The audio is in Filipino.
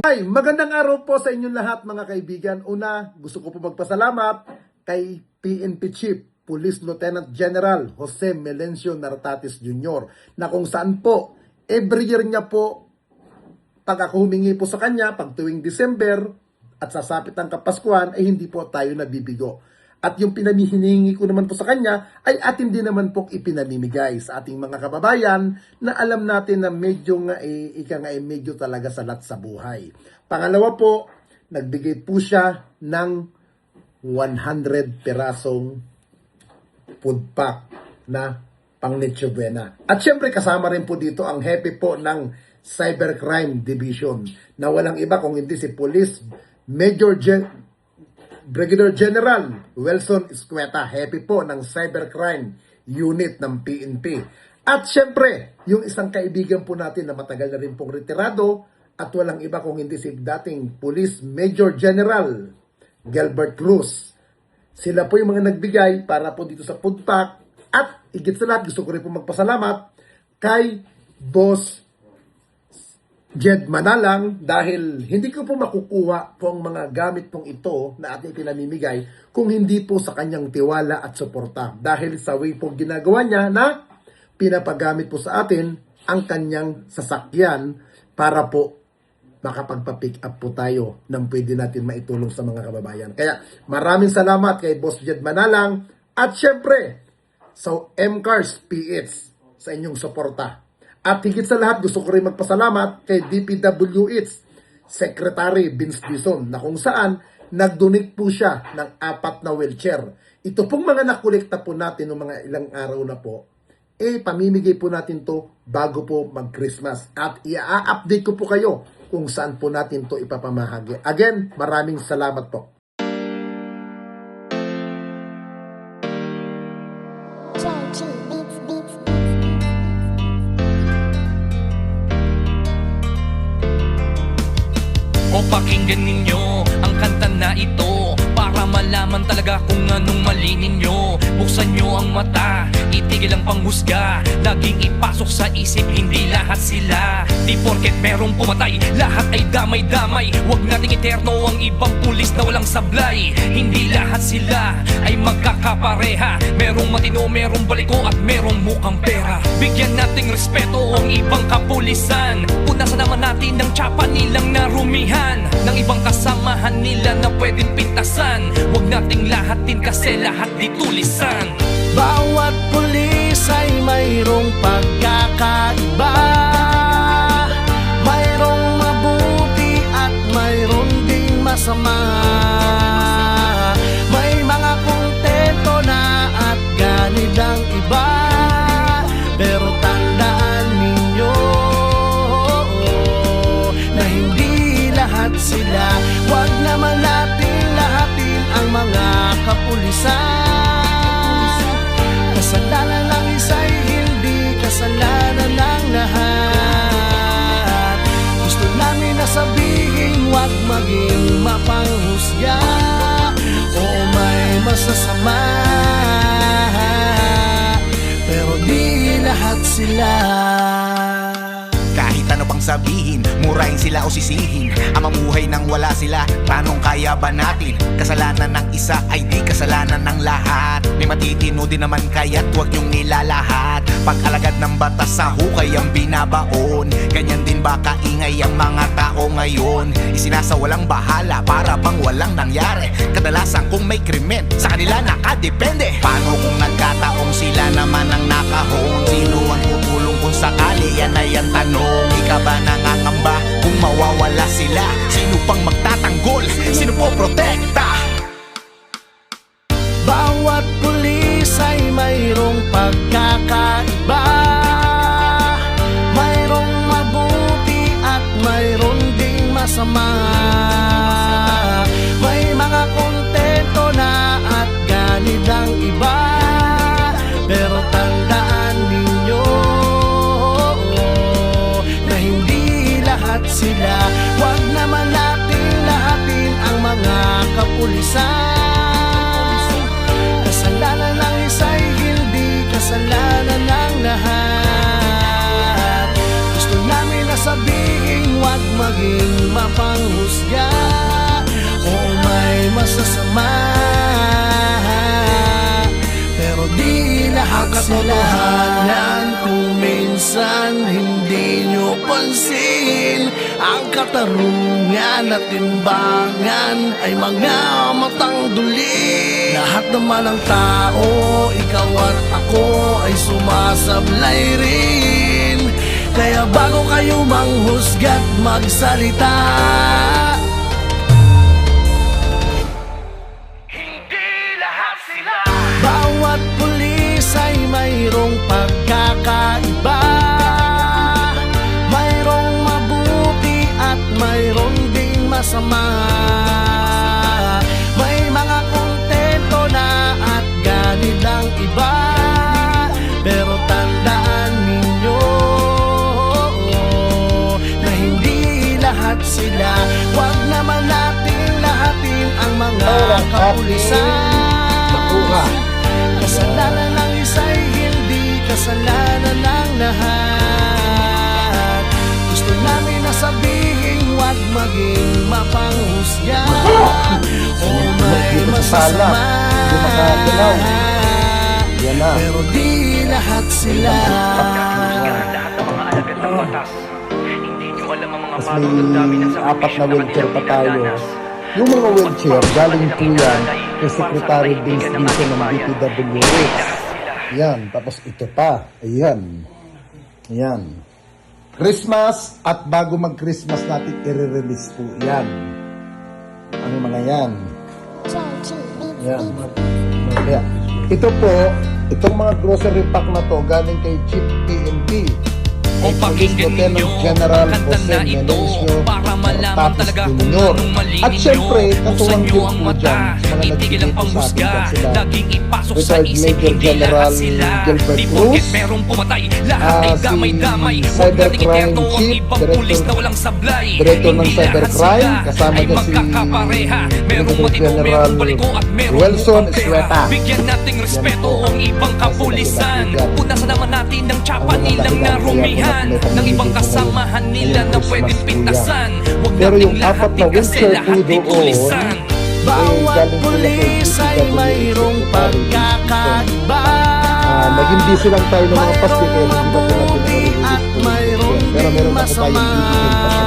Hi, magandang araw po sa inyong lahat mga kaibigan. Una, gusto ko po magpasalamat kay PNP Chief, Police Lieutenant General Jose Melencio Nartatis Jr. na kung saan po, every year niya po, pag ako humingi po sa kanya, pag tuwing December at sasapit ang Kapaskuhan, ay hindi po tayo nabibigo. At yung pinamihinihingi ko naman po sa kanya ay atin din naman po ipinamimigay sa ating mga kababayan na alam natin na medyo medyo talaga salat sa buhay. Pangalawa po, nagbigay po siya ng 100 perasong food pack na pang Noche Buena. At syempre kasama rin po dito ang hepe po ng Cybercrime Division na walang iba kung hindi si Police Brigadier General Wilson Escueta, happy po ng Cybercrime Unit ng PNP. At syempre, yung isang kaibigan po natin na matagal na rin pong retirado at walang iba kung hindi si dating Police Major General Gilbert Cruz. Sila po yung mga nagbigay para po dito sa food pack. At higit sa lahat, gusto ko rin po magpasalamat kay Boss Jed Manalang dahil hindi ko po makukuha po ang mga gamit pong ito na ating pinamimigay kung hindi po sa kanyang tiwala at suporta. Dahil sa way po ginagawa niya na pinapagamit po sa atin ang kanyang sasakyan para po makapagpa-pick up po tayo ng pwede natin maitulong sa mga kababayan. Kaya maraming salamat kay Boss Jed Manalang at syempre sa MCARS PH sa inyong suporta. At higit sa lahat, gusto ko rin magpasalamat kay DPWH Secretary Vince Dizon na kung saan nag-donate po siya ng 4 na wheelchair. Ito pong mga nakolekta po natin ng mga ilang araw na po, pamimigay po natin to bago po mag-Christmas. At i-update ko po kayo kung saan po natin to ipapamahagi. Again, maraming salamat po. O pakinggan ninyo ang kanta na ito para malaman talaga kung anong mali ninyo. Buksan nyo ang mata, itigil ang panghusga, laging ipasok sa isip, hindi lahat sila. Di porket merong pumatay, lahat ay damay-damay. Huwag nating eterno ang ibang pulis na walang sablay. Hindi lahat sila ay magkakapareha. Merong matino, merong baliko at merong mukhang pera. Bigyan nating respeto ang ibang kapulisan. Punasan naman natin ng tsapa nilang narumihan ng ibang kasamahan nila na pwedeng pintasan. Huwag nating lahatin kasi lahat di tulisan. Bawat pulis ay mayroong pagkakaiba, mayroong mabuti at mayroong ding masama. May mga kontento na at ganid ang iba, pero tandaan ninyo na hindi lahat sila. Huwag naman natin lahatin ang mga kapulisan. Kasalanan ng isa'y hindi kasalanan ng lahat. Gusto namin na sabihin, huwag maging mapanghusga o may masasama, pero di lahat sila. Kahit ano pang sabihin, murahin sila o sisihin, ang mamuhay nang wala sila, tanong kaya ba natin? Kasalanan ng isa ay di kasalanan ng lahat. May matitino din naman kaya't huwag niyong nilalahat. Pag-alagad ng batas sa hukay ang binabaon, ganyan din ba kaingay ang mga tao ngayon? Isinasawalang bahala para bang walang nangyari. Kadalasan kung may krimen, sa kanila nakadepende. Paano kung nagkataong sila naman ang nakahon? Sino ang tutulong kung sakali? Yan ay ang tanong. Ika ba nangangamba kung mawawala sila? Sino pang magtatanggol? Sino po protekta? Bawat pulis ay mayroong pagkakaiba, mayroong mabuti at mayroong ding masama. May mga kontento na at ganid ang iba, pero tandaan ninyo na hindi lahat sila. Huwag naman natin lahatin ang mga kapulisan. Kasalanan ng isa'y hindi kasalanan ng lahat. Gusto namin na sabihin, huwag maging mapang Katotohanan kung minsan hindi nyo pansin, ang katarungan at timbangan ay mga matang duli. Lahat naman ng tao, ikaw at ako ay sumasablay rin. Kaya bago kayo manghusga't magsalita, bawat pulis ay mayroong pagkakaiba. Mayroong mabuti at mayroong ding masama. May mga kontento na at ganid ang iba. Pero tandaan ninyo na hindi lahat sila. Huwag naman natin lahatin ang mga kapulisan. Kasalanan ng isa'y hindi kasalanan ng lahat. Gusto namin na sabihin, huwag maging mapanghusga. O may masasama, pero di lahat sila. Lahat ng mga alagad ng batas. Hindi nyo alam ang mga Mas patong at dami ng may apat na sakripisyo na wheelchair kanilang pa tayo. dinadanas. Yung mga wheelchair, galing po yan kay Secretary Vince Dizon ng DPWH. Yan, tapos ito pa. Ayan. Ayan. Christmas at bago mag-Christmas natin i-release po yan. Ang mga yan. Yan. Kaya, ito po, itong mga grocery pack na to galing kay Chief PNP. O pakinggan ninyo General ang kanta Jose na ito Melencio para malaman Cortapis talaga kung Jr. anong mali At ninyo. syempre, Buksan katuwang nyo din ang po mata, dyan sa mga itigil ang nagtitipid sa atin panghusga. dyan sila. Laging ipasok sa Retired isip, Major hindi General lahat sila. Gilbert Di Cruz, porket merong pumatay, lahat ay si damay-damay. Huwag Cybercrime nating iterto ang Chief, ibang Director- pulis na walang sablay. Director ng Hindi lahat Cybercrime, sila kasama ay dyan si magkakapareha. Merong Brigadier matino, General merong baliko at merong Welson mukhang pera. Escueta. Bigyan nating respeto Yan po. ang ibang kapulisan. Punasan naman natin ng tsapa Ang mga nilang dahilan kaya narumihan po ng ibang natin kasamahan nila na Christmas pwedeng po yan. pintasan. Huwag Pero nating yung apat na lahatin kasi wheelchair lahat po di doon, pulisan. Bawat pulis ay mayroong pagkakaiba. Naging busy lang tayo ng mga Mayroong Pasko kaya hindi pa po natin mabuti na-release at po. mayroong Pero meron pa po masama. tayong bibigay pa sa